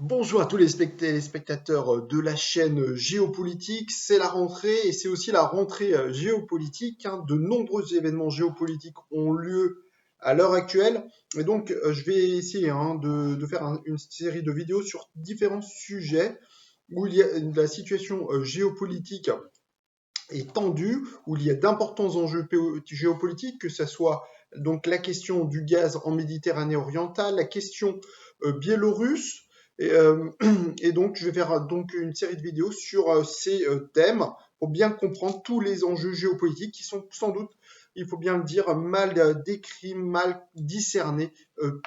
Bonjour à tous les spectateurs de la chaîne Géopolitique. C'est la rentrée et c'est aussi la rentrée géopolitique, hein. De nombreux événements géopolitiques ont lieu à l'heure actuelle. Et donc, je vais essayer de faire une série de vidéos sur différents sujets où il y a la situation géopolitique est tendue, où il y a d'importants enjeux géopolitiques, que ce soit donc la question du gaz en Méditerranée orientale, la question biélorusse, et, euh, et donc je vais faire donc une série de vidéos sur ces thèmes pour bien comprendre tous les enjeux géopolitiques qui sont sans doute, il faut bien le dire, mal décrits, mal discernés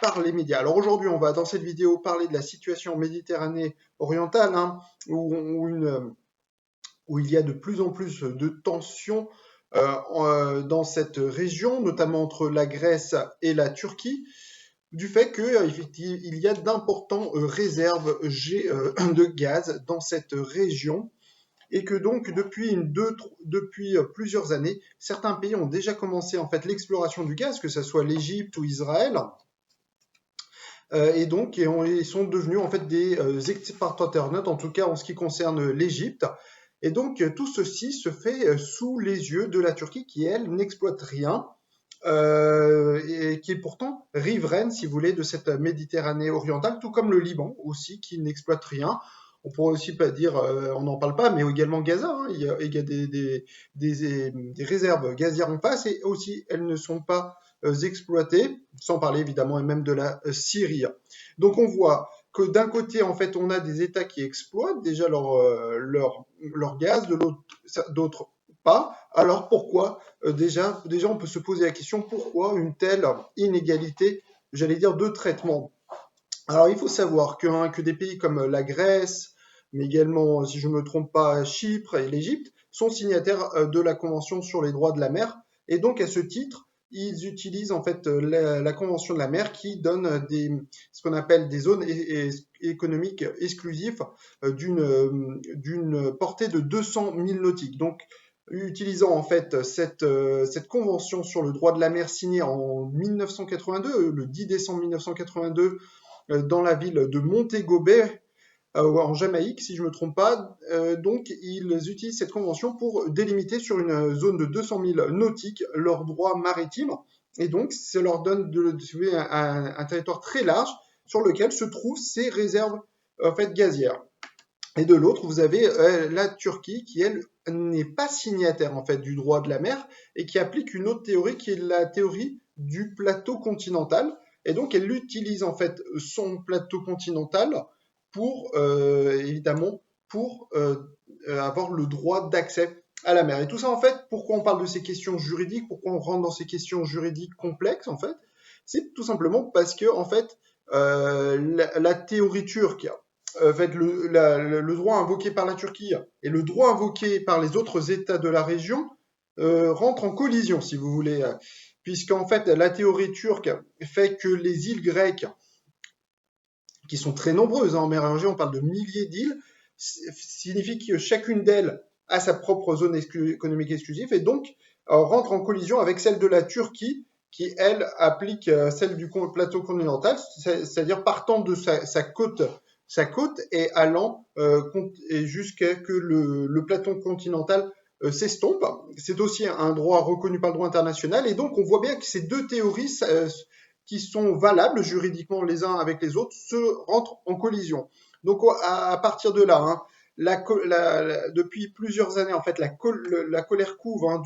par les médias. Alors aujourd'hui, on va dans cette vidéo parler de la situation en Méditerranée orientale, hein, où il y a de plus en plus de tensions dans cette région, notamment entre la Grèce et la Turquie, du fait qu'il y a d'importantes réserves de gaz dans cette région et que donc depuis plusieurs années, certains pays ont déjà commencé en fait l'exploration du gaz, que ce soit l'Égypte ou Israël, et donc ils sont devenus en fait des exportateurs nets, en tout cas en ce qui concerne l'Égypte. Et donc tout ceci se fait sous les yeux de la Turquie qui, elle, n'exploite rien, et qui est pourtant riveraine, si vous voulez, de cette Méditerranée orientale, tout comme le Liban aussi, qui n'exploite rien. On pourrait aussi pas dire, on n'en parle pas, mais également Gaza, hein. Il y a des réserves gazières en face, et aussi elles ne sont pas exploitées, sans parler évidemment et même de la Syrie. Donc on voit que d'un côté, en fait, on a des États qui exploitent déjà leur gaz, de l'autre, d'autres pas. Alors pourquoi déjà, on peut se poser la question pourquoi une telle inégalité, j'allais dire, de traitement. Alors il faut savoir que des pays comme la Grèce, mais également, si je ne me trompe pas, Chypre et l'Égypte, sont signataires de la Convention sur les droits de la mer. Et donc à ce titre, ils utilisent en fait la Convention de la mer qui donne ce qu'on appelle des zones économiques exclusives d'une portée de 200 000 nautiques. Donc utilisant en fait cette convention sur le droit de la mer signée en 1982, le 10 décembre 1982, dans la ville de Montego Bay, en Jamaïque, si je ne me trompe pas. Donc, ils utilisent cette convention pour délimiter sur une zone de 200 000 nautiques leurs droits maritimes. Et donc, ça leur donne un territoire très large sur lequel se trouvent ces réserves en fait, gazières. Et de l'autre, vous avez la Turquie qui, elle, n'est pas signataire en fait du droit de la mer et qui applique une autre théorie qui est la théorie du plateau continental. Et donc, elle utilise en fait son plateau continental pour, évidemment, pour avoir le droit d'accès à la mer. Et tout ça, en fait, pourquoi on parle de ces questions juridiques, pourquoi on rentre dans ces questions juridiques complexes, en fait, c'est tout simplement parce que, en fait, la théorie turque, fait, le droit invoqué par la Turquie et le droit invoqué par les autres États de la région rentrent en collision, si vous voulez, puisqu'en fait, la théorie turque fait que les îles grecques, qui sont très nombreuses, hein, en mer Égée, on parle de milliers d'îles, signifie que chacune d'elles a sa propre zone économique exclusive et donc rentre en collision avec celle de la Turquie qui, elle, applique celle du plateau continental, c'est-à-dire partant de sa côte et allant jusqu'à que le plateau continental s'estompe. C'est aussi un droit reconnu par le droit international et donc on voit bien que ces deux théories qui sont valables juridiquement les uns avec les autres se rentrent en collision. Donc à partir de là, hein, depuis plusieurs années, en fait, la colère couve, hein,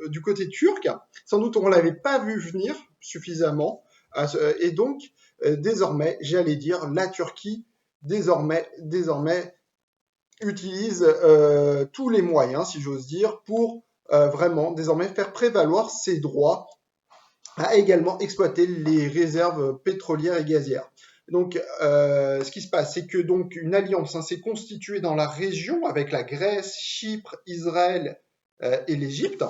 du côté turc. Sans doute, on ne l'avait pas vu venir suffisamment. Et donc, désormais, j'allais dire, la Turquie, désormais utilise tous les moyens, si j'ose dire, pour vraiment, désormais, faire prévaloir ses droits a également exploité les réserves pétrolières et gazières. Donc, ce qui se passe, c'est que donc une alliance, hein, s'est constituée dans la région avec la Grèce, Chypre, Israël et l'Égypte.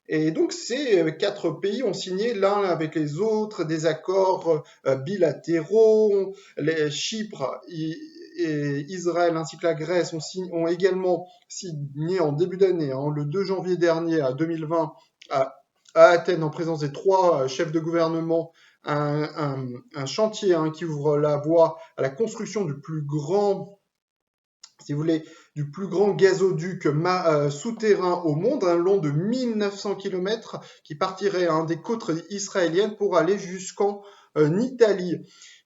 Et donc, ces quatre pays ont signé l'un avec les autres des accords bilatéraux. Les Chypre et Israël ainsi que la Grèce ont également signé en début d'année, hein, le 2 janvier dernier à 2020, à Athènes, en présence des trois chefs de gouvernement, un chantier qui ouvre la voie à la construction du plus grand, si vous voulez, du plus grand gazoduc souterrain au monde, long de 1900 km, qui partirait des côtes israéliennes pour aller jusqu'en Italie.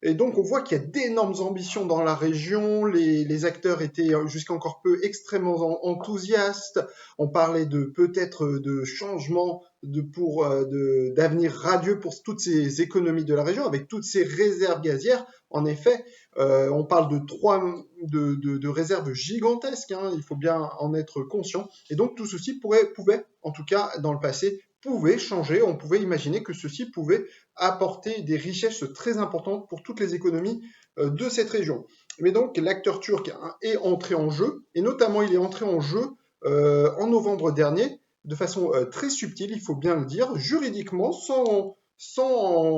Et donc on voit qu'il y a d'énormes ambitions dans la région, les acteurs étaient jusqu'à encore peu extrêmement enthousiastes, on parlait de peut-être de changements d'avenir radieux pour toutes ces économies de la région, avec toutes ces réserves gazières. En effet, on parle de réserves gigantesques, il faut bien en être conscient. Et donc tout ceci pouvait, en tout cas dans le passé, pouvait changer. On pouvait imaginer que ceci pouvait apporter des richesses très importantes pour toutes les économies de cette région. Mais donc l'acteur turc est entré en jeu, et notamment il est entré en jeu en novembre dernier, de façon très subtile, il faut bien le dire, juridiquement, sans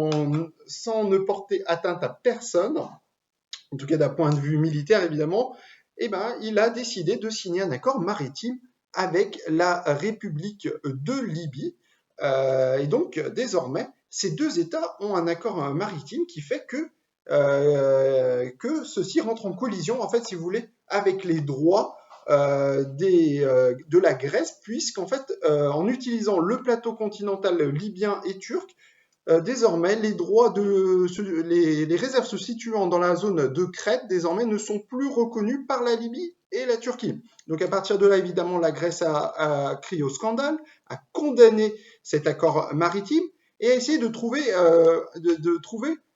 ne porter atteinte à personne, en tout cas d'un point de vue militaire évidemment, il a décidé de signer un accord maritime avec la République de Libye. Et donc, désormais, ces deux États ont un accord maritime qui fait que ceci rentre en collision, en fait, si vous voulez, avec les droits de la Grèce, puisqu'en fait, en utilisant le plateau continental libyen et turc, désormais, les réserves se situant dans la zone de Crète, désormais, ne sont plus reconnues par la Libye et la Turquie. Donc à partir de là, évidemment, la Grèce a crié au scandale, a condamné cet accord maritime et a essayé de trouver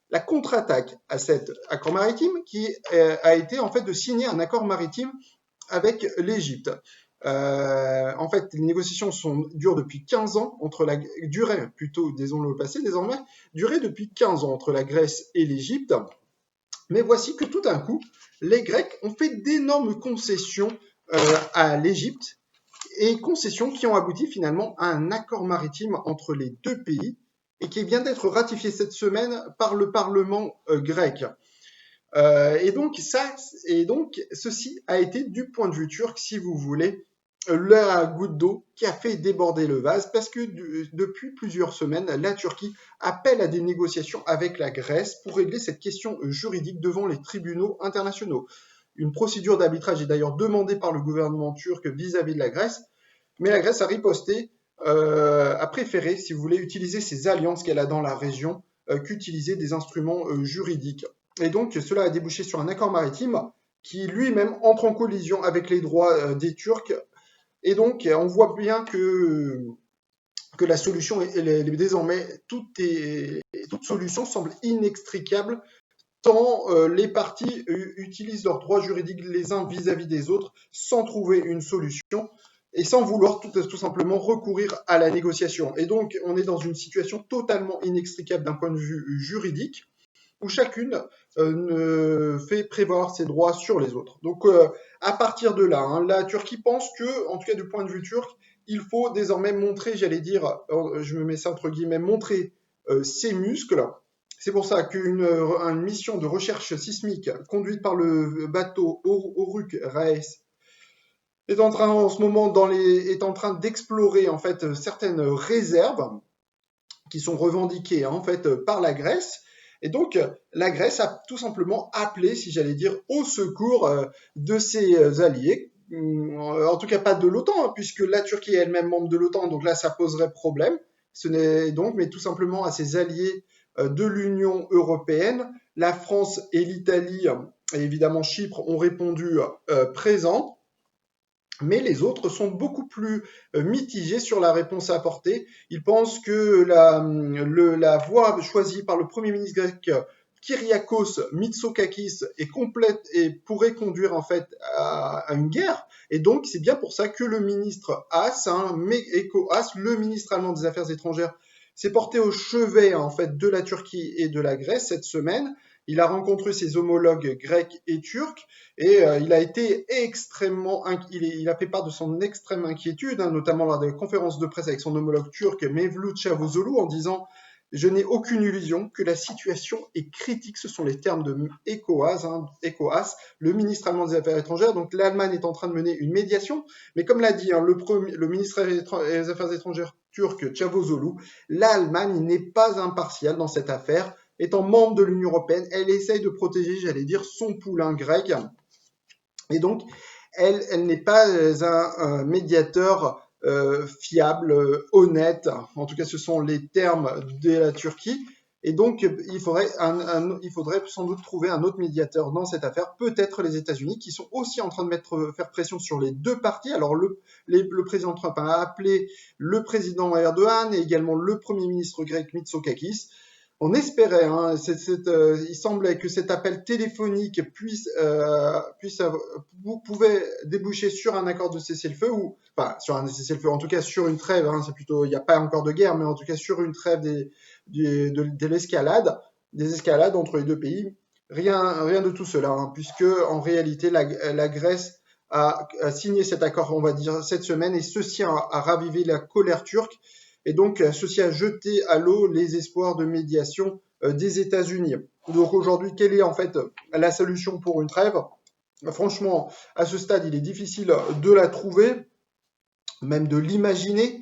la contre-attaque à cet accord maritime qui a été en fait de signer un accord maritime avec l'Égypte. En fait, les négociations durent depuis 15 ans duraient plutôt, disons-le au passé, désormais, duraient depuis 15 ans entre la Grèce et l'Égypte. Mais voici que tout d'un coup, les Grecs ont fait d'énormes concessions à l'Égypte, et concessions qui ont abouti finalement à un accord maritime entre les deux pays, et qui vient d'être ratifié cette semaine par le Parlement grec. Et donc, ceci a été, du point de vue turc, si vous voulez, la goutte d'eau qui a fait déborder le vase, parce que depuis plusieurs semaines, la Turquie appelle à des négociations avec la Grèce pour régler cette question juridique devant les tribunaux internationaux. Une procédure d'arbitrage est d'ailleurs demandée par le gouvernement turc vis-à-vis de la Grèce, mais la Grèce a riposté, a préféré, si vous voulez, utiliser ses alliances qu'elle a dans la région qu'utiliser des instruments juridiques. Et donc, cela a débouché sur un accord maritime qui lui-même entre en collision avec les droits des Turcs. Et donc, on voit bien que la solution est désormais, toute solution semble inextricable tant les partis utilisent leurs droits juridiques les uns vis-à-vis des autres sans trouver une solution et sans vouloir tout simplement recourir à la négociation. Et donc, on est dans une situation totalement inextricable d'un point de vue juridique, où chacune ne fait prévaloir ses droits sur les autres. Donc, à partir de là, la Turquie pense que, en tout cas du point de vue turc, il faut désormais montrer, j'allais dire, je me mets ça entre guillemets, montrer ses muscles. C'est pour ça qu'une mission de recherche sismique conduite par le bateau Oruk Reis est en train en ce moment est en train d'explorer en fait certaines réserves qui sont revendiquées en fait par la Grèce. Et donc, la Grèce a tout simplement appelé, si j'allais dire, au secours de ses alliés. En tout cas, pas de l'OTAN, puisque la Turquie est elle-même membre de l'OTAN, donc là, ça poserait problème. Ce n'est donc, mais tout simplement à ses alliés de l'Union européenne. La France et l'Italie, et évidemment Chypre, ont répondu présents. Mais les autres sont beaucoup plus mitigés sur la réponse à apporter. Ils pensent que la voie choisie par le Premier ministre grec Kyriakos Mitsotakis est complète et pourrait conduire en fait à une guerre. Et donc c'est bien pour ça que le ministre As, Eko As, le ministre allemand des Affaires étrangères, s'est porté au chevet en fait de la Turquie et de la Grèce cette semaine. Il a rencontré ses homologues grecs et turcs et il a été il a fait part de son extrême inquiétude, notamment lors des conférences de presse avec son homologue turc Mevlut Çavuşoğlu en disant Je n'ai aucune illusion que la situation est critique. Ce sont les termes de ECOAS, le ministre allemand des Affaires étrangères. Donc l'Allemagne est en train de mener une médiation, mais comme l'a dit le ministre des Affaires étrangères turc Çavuşoğlu, l'Allemagne n'est pas impartiale dans cette affaire. Étant membre de l'Union européenne, elle essaye de protéger, j'allais dire, son poulain grec. Et donc, elle n'est pas un médiateur fiable, honnête. En tout cas, ce sont les termes de la Turquie. Et donc, il faudrait sans doute trouver un autre médiateur dans cette affaire, peut-être les États-Unis, qui sont aussi en train de faire pression sur les deux parties. Alors, le président Trump a appelé le président Erdogan et également le premier ministre grec Mitsotakis. On espérait, il semblait que cet appel téléphonique pouvait déboucher sur un accord de cessez-le-feu sur un cessez-le-feu, en tout cas sur une trêve. C'est plutôt, il n'y a pas encore de guerre, mais en tout cas sur une trêve de l'escalade, des escalades entre les deux pays. Rien de tout cela, puisque en réalité la Grèce a signé cet accord, on va dire, cette semaine, et ceci a ravivé la colère turque. Et donc, ceci a jeté à l'eau les espoirs de médiation des États-Unis. Donc aujourd'hui, quelle est en fait la solution pour une trêve? Franchement, à ce stade, il est difficile de la trouver, même de l'imaginer,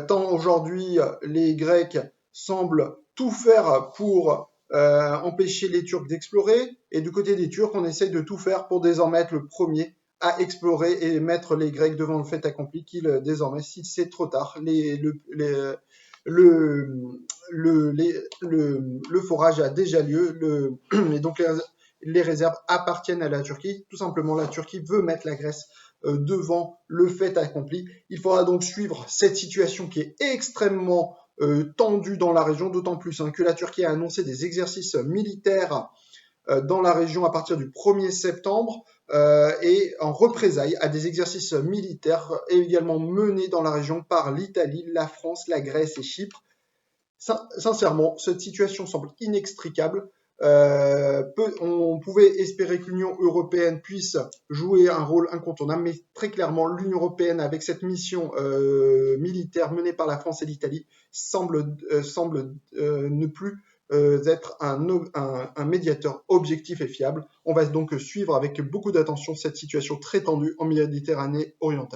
tant aujourd'hui les Grecs semblent tout faire pour empêcher les Turcs d'explorer, et du côté des Turcs, on essaye de tout faire pour désormais être le premier à explorer et mettre les Grecs devant le fait accompli qu'ils, désormais, si c'est trop tard, le forage a déjà lieu, et donc les réserves appartiennent à la Turquie. Tout simplement, la Turquie veut mettre la Grèce devant le fait accompli. Il faudra donc suivre cette situation qui est extrêmement tendue dans la région, d'autant plus que la Turquie a annoncé des exercices militaires dans la région à partir du 1er septembre et en représailles à des exercices militaires également menés dans la région par l'Italie, la France, la Grèce et Chypre. Sincèrement, cette situation semble inextricable. On pouvait espérer que l'Union européenne puisse jouer un rôle incontournable, mais très clairement, l'Union européenne, avec cette mission militaire menée par la France et l'Italie, semble ne plus être un médiateur objectif et fiable. On va donc suivre avec beaucoup d'attention cette situation très tendue en Méditerranée orientale.